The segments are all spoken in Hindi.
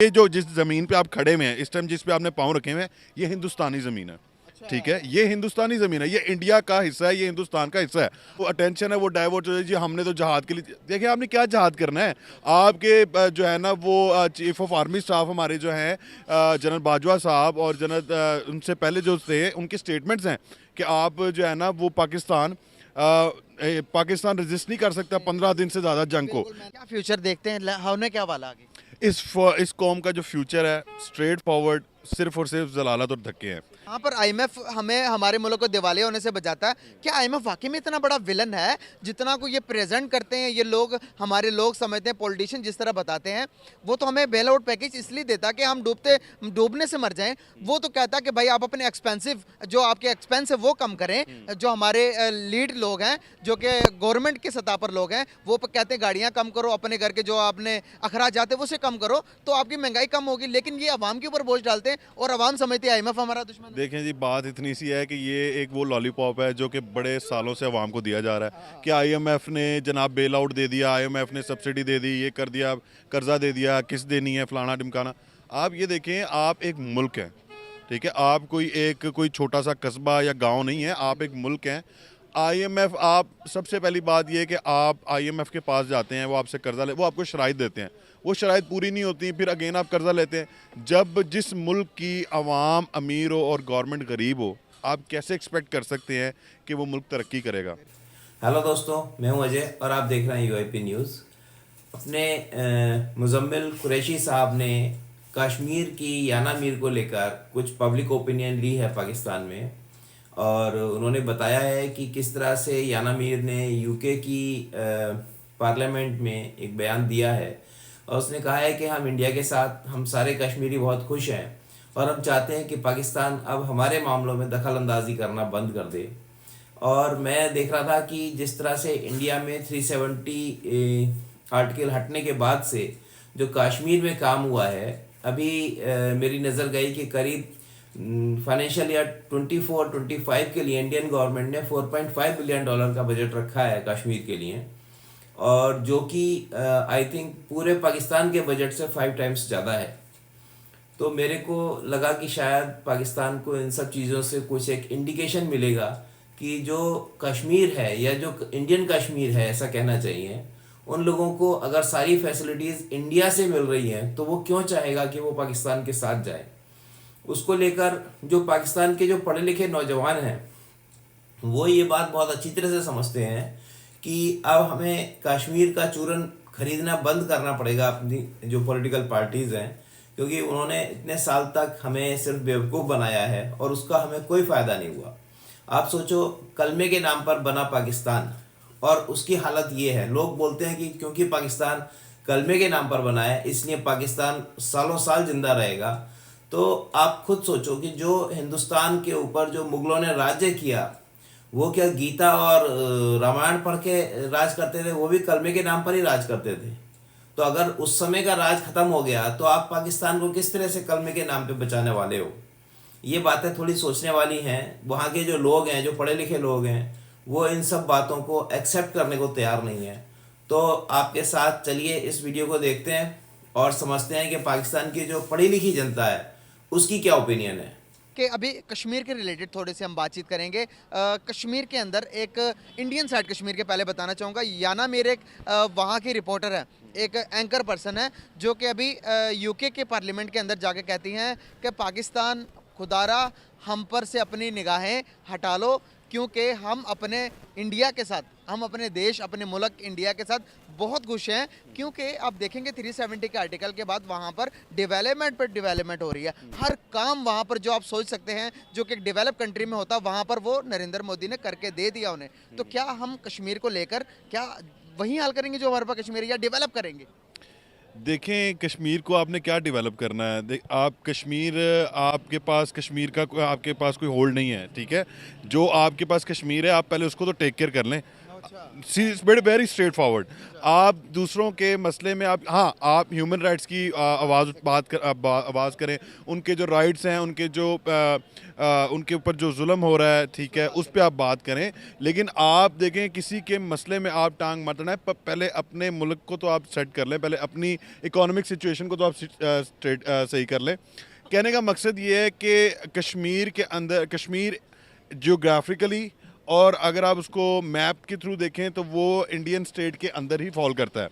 ये जो जिस ज़मीन पे आप खड़े हुए हैं इस टाइम, जिस पे आपने पाँव रखे हुए हैं, ये हिंदुस्तानी ज़मीन है। ठीक है, ये हिंदुस्तानी ज़मीन है, ये इंडिया का हिस्सा है, ये हिंदुस्तान का हिस्सा है। वो अटेंशन है वो डाइवर्ट हो जाए जी, हमने तो जहाद के लिए। देखिए आपने क्या जहाद करना है। आपके जो है ना वो चीफ ऑफ आर्मी स्टाफ हमारे जो हैं जनरल बाजवा साहब और जनरल उनसे पहले जो थे उनके स्टेटमेंट्स हैं कि आप जो है ना वो पाकिस्तान रजिस्ट नहीं कर सकता 15 दिन से ज़्यादा जंग को। क्या फ्यूचर देखते हैं, होने क्या वाला आगे? इस कौम का जो फ्यूचर है स्ट्रेट फॉरवर्ड, सिर्फ और सिर्फ जलालत और धक्के हैं। यहाँ पर आईएमएफ हमें हमारे मुल्क को दिवालिया होने से बचाता है। क्या आईएमएफ वाकई में इतना बड़ा विलन है जितना को ये प्रेजेंट करते हैं ये लोग, हमारे लोग समझते हैं, पॉलिटिशियन जिस तरह बताते हैं? वो तो हमें बेल आउट पैकेज इसलिए देता कि हम डूबने से मर जाएं। वो तो कहता कि भाई आप अपने एक्सपेंसिव जो आपके एक्सपेंस है वो कम करें। जो हमारे लीड लोग हैं, जो कि गवर्नमेंट के सतह पर लोग हैं, वो कहते हैं गाड़ियाँ कम करो, अपने घर के जो आपने अखराज जाते हैं वो से कम करो तो आपकी महंगाई कम होगी। लेकिन ये आवाम के ऊपर बोझ डालते हैं और आवाम समझती है आईएमएफ हमारा दुश्मन। देखें जी, बात इतनी सी है कि ये एक वो लॉलीपॉप है जो कि बड़े सालों से अवाम को दिया जा रहा है कि आईएमएफ ने जनाब बेल आउट दे दिया, आईएमएफ ने सब्सिडी दे दी, ये कर दिया, कर्जा दे दिया, किस्त देनी है, फलाना ढिमकाना। आप ये देखें, आप एक मुल्क हैं, ठीक है, आप कोई छोटा सा कस्बा या गांव नहीं है, आप एक मुल्क हैं। आईएमएफ, आप सबसे पहली बात ये है कि आप आईएमएफ के पास जाते हैं, वो आपसे कर्जा ले, वो आपको शराइत देते हैं, वो शराइत पूरी नहीं होती, फिर अगेन आप कर्जा लेते हैं। जब जिस मुल्क की आवाम अमीर हो और गवर्नमेंट गरीब हो, आप कैसे एक्सपेक्ट कर सकते हैं कि वो मुल्क तरक्की करेगा? हेलो दोस्तों, मैं हूं अजय और आप देख रहे हैं यूआईपी न्यूज़। अपने मुजम्मिल कुरैशी साहब ने कश्मीर की याना मीर को लेकर कुछ पब्लिक ओपिनियन ली है पाकिस्तान में, और उन्होंने बताया है कि किस तरह से याना मीर ने यूके की पार्लियामेंट में एक बयान दिया है और उसने कहा है कि हम इंडिया के साथ, हम सारे कश्मीरी बहुत खुश हैं और हम चाहते हैं कि पाकिस्तान अब हमारे मामलों में दखल अंदाजी करना बंद कर दे। और मैं देख रहा था कि जिस तरह से इंडिया में 370 आर्टिकल हटने के बाद से जो कश्मीर में काम हुआ है, अभी मेरी नज़र गई कि करीब फाइनेंशियल ईयर 24-25 के लिए इंडियन गवर्नमेंट ने $4.5 बिलियन का बजट रखा है कश्मीर के लिए, और जो कि आई थिंक पूरे पाकिस्तान के बजट से 5 टाइम्स ज़्यादा है। तो मेरे को लगा कि शायद पाकिस्तान को इन सब चीज़ों से कुछ एक इंडिकेशन मिलेगा कि जो कश्मीर है या जो इंडियन कश्मीर है, ऐसा कहना चाहिए, उन लोगों को अगर सारी फैसिलिटीज़ इंडिया से मिल रही हैं तो वो क्यों चाहेगा कि वो पाकिस्तान के साथ जाए। उसको लेकर जो पाकिस्तान के जो पढ़े लिखे नौजवान हैं वो ये बात बहुत अच्छी तरह से समझते हैं कि अब हमें कश्मीर का चूरन खरीदना बंद करना पड़ेगा अपनी जो पॉलिटिकल पार्टीज़ हैं, क्योंकि उन्होंने इतने साल तक हमें सिर्फ बेवकूफ़ बनाया है और उसका हमें कोई फ़ायदा नहीं हुआ। आप सोचो, कलमे के नाम पर बना पाकिस्तान और उसकी हालत ये है। लोग बोलते हैं कि क्योंकि पाकिस्तान कलमे के नाम पर बना है इसलिए पाकिस्तान सालों साल जिंदा रहेगा। तो आप खुद सोचो कि जो हिंदुस्तान के ऊपर जो मुग़लों ने राज्य किया, वो क्या गीता और रामायण पढ़ के राज करते थे? वो भी कलमे के नाम पर ही राज करते थे। तो अगर उस समय का राज खत्म हो गया तो आप पाकिस्तान को किस तरह से कलमे के नाम पे बचाने वाले हो? ये बातें थोड़ी सोचने वाली हैं। वहाँ के जो लोग हैं, जो पढ़े लिखे लोग हैं, वो इन सब बातों को एक्सेप्ट करने को तैयार नहीं है। तो आपके साथ चलिए इस वीडियो को देखते हैं और समझते हैं कि पाकिस्तान की जो पढ़ी लिखी जनता है उसकी क्या ओपिनियन है। कि अभी कश्मीर के रिलेटेड थोड़े से हम बातचीत करेंगे। कश्मीर के अंदर एक इंडियन साइड कश्मीर के पहले बताना चाहूँगा, याना मेरे एक वहाँ की रिपोर्टर है, एक एंकर पर्सन है, जो कि अभी यूके के पार्लियामेंट के अंदर जाके कहती हैं कि पाकिस्तान खुदारा हम पर से अपनी निगाहें हटा लो, क्योंकि हम अपने इंडिया के साथ, हम अपने देश, अपने मुल्क इंडिया के साथ बहुत खुश हैं। क्योंकि आप देखेंगे 370 के आर्टिकल के बाद वहाँ पर डेवलपमेंट पर डेवलपमेंट हो रही है। हर काम वहाँ पर जो आप सोच सकते हैं जो कि एक डेवलप कंट्री में होता, वहाँ पर वो नरेंद्र मोदी ने करके दे दिया उन्हें। तो क्या हम कश्मीर को लेकर क्या वही हाल करेंगे जो हमारे पास कश्मीर है, या डेवलप करेंगे? देखें, कश्मीर को आपने क्या डेवलप करना है? आप कश्मीर, आपके पास कश्मीर का आपके पास कोई होल्ड नहीं है, ठीक है। जो आपके पास कश्मीर है आप पहले उसको तो टेक केयर कर लें। Very straight forward. आप दूसरों के मसले में आप ह्यूमन राइट्स की आवाज़ करें, उनके जो राइट्स हैं, उनके ऊपर जो जुल्म हो रहा है, ठीक है, उस पर आप बात करें। लेकिन आप देखें किसी के मसले में आप टांग मत अड़ाएं। पहले अपने मुल्क को तो आप सेट कर लें, पहले अपनी इकोनॉमिक सिचुएशन को तो आप सही कर लें। कहने का मकसद ये है कि कश्मीर जियोग्राफिकली, और अगर आप उसको मैप के थ्रू देखें तो वो इंडियन स्टेट के अंदर ही फॉल करता है,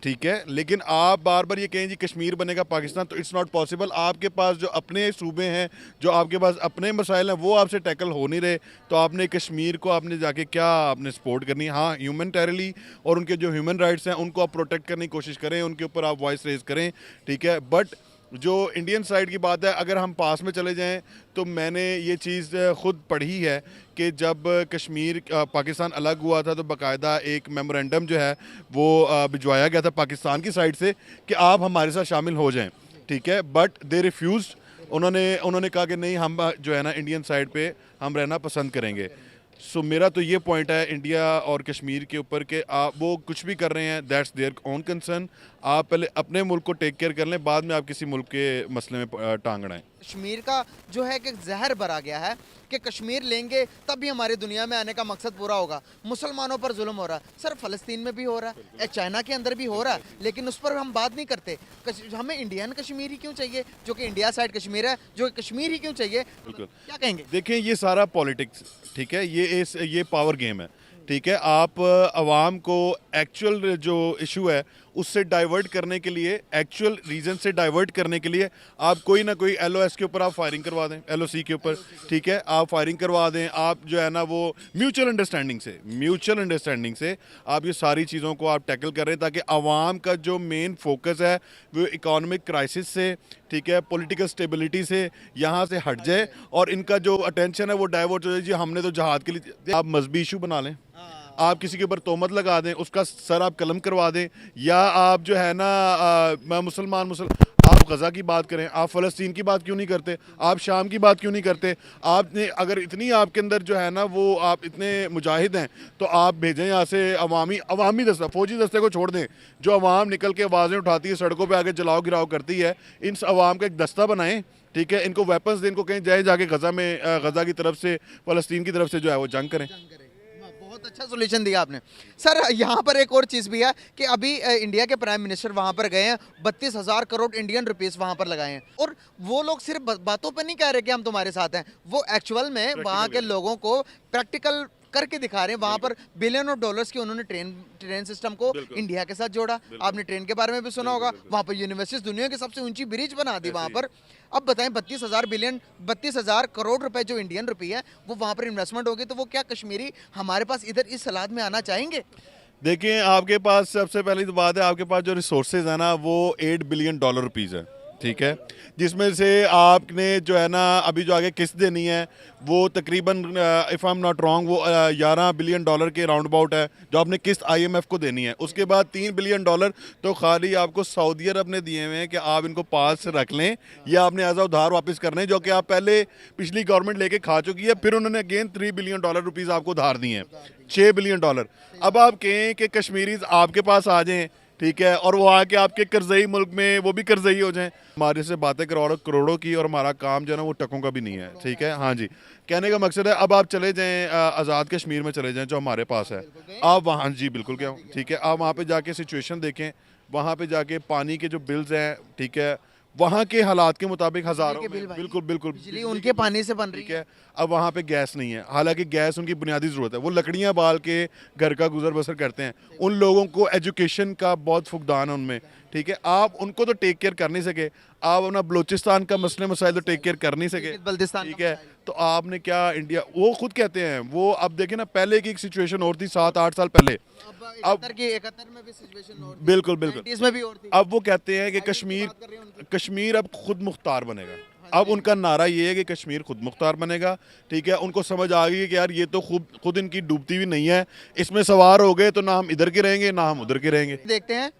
ठीक है। लेकिन आप बार बार ये कहें जी कश्मीर बनेगा पाकिस्तान, तो इट्स नॉट पॉसिबल। आपके पास जो अपने सूबे हैं, जो आपके पास अपने मसाइल हैं, वो आपसे टैकल हो नहीं रहे, तो आपने कश्मीर को आपने जाके क्या आपने सपोर्ट करनी है? हाँ, ह्यूमनिटेरियली और उनके जो ह्यूमन राइट्स हैं उनको आप प्रोटेक्ट करने की कोशिश करें, उनके ऊपर आप वॉइस रेज करें, ठीक है। बट जो इंडियन साइड की बात है, अगर हम पास में चले जाएं तो मैंने ये चीज़ खुद पढ़ी है कि जब कश्मीर पाकिस्तान अलग हुआ था तो बाकायदा एक मेमोरेंडम जो है वो भिजवाया गया था पाकिस्तान की साइड से कि आप हमारे साथ शामिल हो जाएं, ठीक है। बट दे रिफ्यूज़, उन्होंने कहा कि नहीं, हम जो है ना इंडियन साइड पे हम रहना पसंद करेंगे। सो मेरा तो ये पॉइंट है इंडिया और कश्मीर के ऊपर कि आप वो कुछ भी कर रहे हैं, दैट्स देयर ओन कंसर्न। आप पहले अपने मुल्क को टेक केयर कर लें, बाद में आप किसी मुल्क के मसले में टांग अड़ाएं। कश्मीर का जो है कि जहर भरा गया है कि कश्मीर लेंगे तब भी हमारी दुनिया में आने का मकसद पूरा होगा। मुसलमानों पर जुल्म हो रहा है सर, फ़लस्तीन में भी हो रहा है, चाइना के अंदर भी हो रहा है, लेकिन उस पर हम बात नहीं करते। हमें इंडियन कश्मीर ही क्यों चाहिए, जो कि इंडिया साइड कश्मीर है, जो कश्मीर ही क्यों चाहिए? बिल्कुल, क्या कहेंगे? देखें ये सारा पॉलिटिक्स, ठीक है, ये पावर गेम है, ठीक है। आप आवाम को एक्चुअल जो इशू है उससे डाइवर्ट करने के लिए, एक्चुअल रीजन से डाइवर्ट करने के लिए आप कोई ना कोई LOS के ऊपर आप फायरिंग करवा दें, LOC के ऊपर, ठीक है, आप फायरिंग करवा दें। आप जो है ना वो म्यूचुअल अंडरस्टैंडिंग से आप ये सारी चीज़ों को आप टैकल कर रहे हैं, ताकि आवाम का जो मेन फोकस है वो इकोनॉमिक क्राइसिस से, ठीक है, पॉलिटिकल स्टेबिलिटी से यहाँ से हट जाए और इनका जो अटेंशन है वो डाइवर्ट हो जाए। जी हमने तो जहाद के लिए, आप मजहबी इशू बना लें, आप किसी के ऊपर तोहमत लगा दें, उसका सर आप कलम करवा दें, या आप जो है ना मुसलमान आप गज़ा की बात करें, आप फ़लस्तीन की बात क्यों नहीं करते, आप शाम की बात क्यों नहीं करते? आपने अगर इतनी आपके अंदर जो है ना वो आप इतने मुजाहिद हैं तो आप भेजें यहाँ से अवामी दस्ता, फौजी दस्ते को छोड़ दें। जो अवाम निकल के आवाज़ें उठाती है, सड़कों पे आके जलाओ गिराव करती है, इन अवाम का एक दस्ता बनाएं, ठीक है, इनको वेपन्स दें, इनको कहीं जाके गज़ा की तरफ से, फ़लस्तीन की तरफ से जो है वो जंग करें। बहुत अच्छा सोल्यूशन दिया आपने सर। यहाँ पर एक और चीज़ भी है कि अभी इंडिया के प्राइम मिनिस्टर वहाँ पर गए हैं, 32,000 करोड़ इंडियन रुपीस वहाँ पर लगाए हैं, और वो लोग सिर्फ बातों पर नहीं कह रहे कि हम तुम्हारे साथ हैं, वो एक्चुअल में वहाँ के लोगों को प्रैक्टिकल करके दिखा रहे हैं। वहाँ पर बिलियन ऑफ डॉलर्स की उन्होंने ट्रेन सिस्टम को इंडिया के साथ जोड़ा। आपने ट्रेन के बारे में भी सुना होगा, वहाँ पर यूनिवर्सिटीज दुनिया की सबसे ऊंची ब्रिज बना दी वहाँ पर। अब बताएं 32,000 करोड़ रुपए जो इंडियन रुपी है वो वहाँ पर इन्वेस्टमेंट होगी, तो वो क्या कश्मीरी हमारे पास इधर इस सलाद में आना चाहेंगे? देखिए, आपके पास सबसे पहली तो बात है, आपके पास जो रिसोर्सेज है ना वो $8 बिलियन रुपीज़ है, ठीक है, जिसमें से आपने जो है ना अभी जो आगे किस्त देनी है वो तकरीबन if I am not wrong वो $11 बिलियन के राउंड अबाउट है जो आपने किस्त IMF को देनी है। उसके बाद $3 बिलियन तो खाली आपको सऊदी अरब ने दिए हुए हैं कि आप इनको पास रख लें, या आपने एज उधार वापस करने, जो कि आप पहले पिछली गवर्नमेंट लेके खा चुकी है। फिर उन्होंने अगेन $3 बिलियन रुपीज़ आपको उधार दिए हैं, $6 बिलियन। अब आप कहें कि कश्मीरीज आपके पास आ जाएं, ठीक है, और वो आके आपके कर्जई मुल्क में वो भी कर्जई हो जाएं, हमारे से बातें करोड़ों की, और हमारा काम जो है ना वो टकों का भी नहीं है, ठीक है। हाँ जी, कहने का मकसद है अब आप चले जाएं आज़ाद कश्मीर में चले जाएं जो हमारे पास है, आप वहाँ, जी बिल्कुल क्या, ठीक है, आप वहाँ पे जाके सिचुएशन देखें, वहाँ पे जाके पानी के जो बिल्स हैं, ठीक है, वहाँ के हालात के मुताबिक हज़ारों बिल्कुल बिजली उनके पानी से बन रही है। अब वहाँ पे गैस नहीं है, हालांकि गैस उनकी बुनियादी ज़रूरत है, वो लकड़ियाँ बाल के घर का गुजर बसर करते हैं। उन लोगों को एजुकेशन का बहुत फुकदान है उनमें, ठीक है, आप उनको तो टेक केयर कर नहीं सके, आप अपना बलूचिस्तान का मसले मसाइल तो टेक केयर कर नहीं सके, ठीक है, तो आपने क्या इंडिया, वो खुद कहते हैं, वो अब देखें ना, पहले की एक सिचुएशन और थी 7-8 साल पहले, अब 71 में भी सिचुएशन और थी, बिल्कुल 90s में भी और थी। अब वो कहते हैं कि कश्मीर अब खुद मुख्तार बनेगा। अब उनका नारा ये है कि कश्मीर खुद मुख्तार बनेगा, ठीक है, उनको समझ आ गई कि यार ये तो खुद इनकी डूबती हुई नहीं है, इसमें सवार हो गए तो ना हम इधर के रहेंगे ना हम उधर के रहेंगे। देखते हैं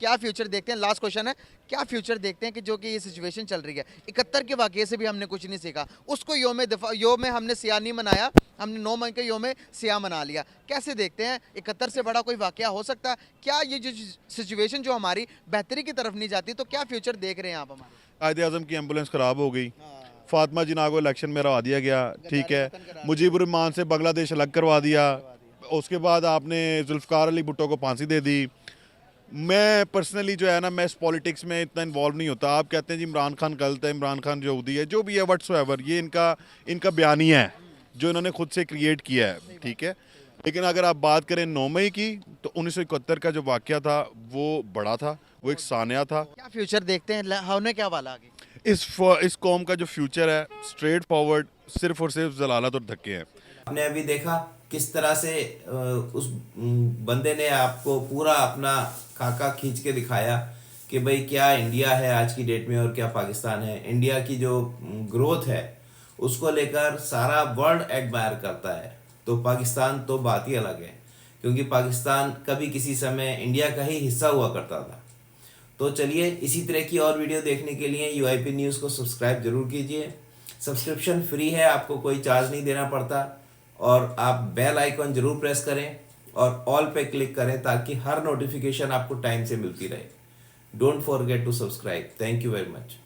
क्या फ्यूचर देखते हैं, लास्ट क्वेश्चन है, क्या फ्यूचर देखते हैं कि जो कि ये सिचुएशन चल रही है 71 के वाकये से भी हमने कुछ नहीं सीखा, उसको योम हमने सिया नहीं मनाया, हमने 9 मई के योम सिया मना लिया, कैसे देखते हैं 71 से बड़ा कोई वाकया हो सकता है क्या? ये जो सिचुएशन जो हमारी बेहतरी की तरफ नहीं जाती, तो क्या फ्यूचर देख रहे हैं आप हमारे? कायदे आज़म की एम्बुलेंस ख़राब हो गई, फातिमा जिन्ना को इलेक्शन में हरा दिया गया, ठीक है, मुजीबुर रहमान से बांग्लादेश अलग करवा दिया, उसके बाद आपने जुल्फ़कार अली भुट्टो को फांसी दे दी। मैं पर्सनली जो है ना, मैं इस पॉलिटिक्स में इतना इन्वॉल्व नहीं होता। आप कहते हैं जी इमरान खान गलत है, इमरान खान यहूदी है, जो भी है व्हाट्सएवर, ये इनका बयानिया है जो इन्होंने खुद से क्रिएट किया है, ठीक है। लेकिन अगर आप बात करें 9 मई की, तो 1971 का जो वाक़या था वो बड़ा था, वो एक सानिया था। क्या फ्यूचर देखते हैं, होने क्या वाला आगे? इस कौम का जो फ्यूचर है स्ट्रेट फॉरवर्ड, सिर्फ और सिर्फ जलालत और धक्के हैं। आपने अभी देखा किस तरह से उस बंदे ने आपको पूरा अपना खाका खींच के दिखाया कि भाई क्या इंडिया है आज की डेट में और क्या पाकिस्तान है। इंडिया की जो ग्रोथ है उसको लेकर सारा वर्ल्ड एडमायर करता है, तो पाकिस्तान तो बात ही अलग है, क्योंकि पाकिस्तान कभी किसी समय इंडिया का ही हिस्सा हुआ करता था। तो चलिए, इसी तरह की और वीडियो देखने के लिए UIP न्यूज़ को सब्सक्राइब जरूर कीजिए। सब्सक्रिप्शन फ्री है, आपको कोई चार्ज नहीं देना पड़ता, और आप बेल आइकॉन जरूर प्रेस करें और ऑल पे क्लिक करें ताकि हर नोटिफिकेशन आपको टाइम से मिलती रहे। Don't forget to subscribe. Thank you very much.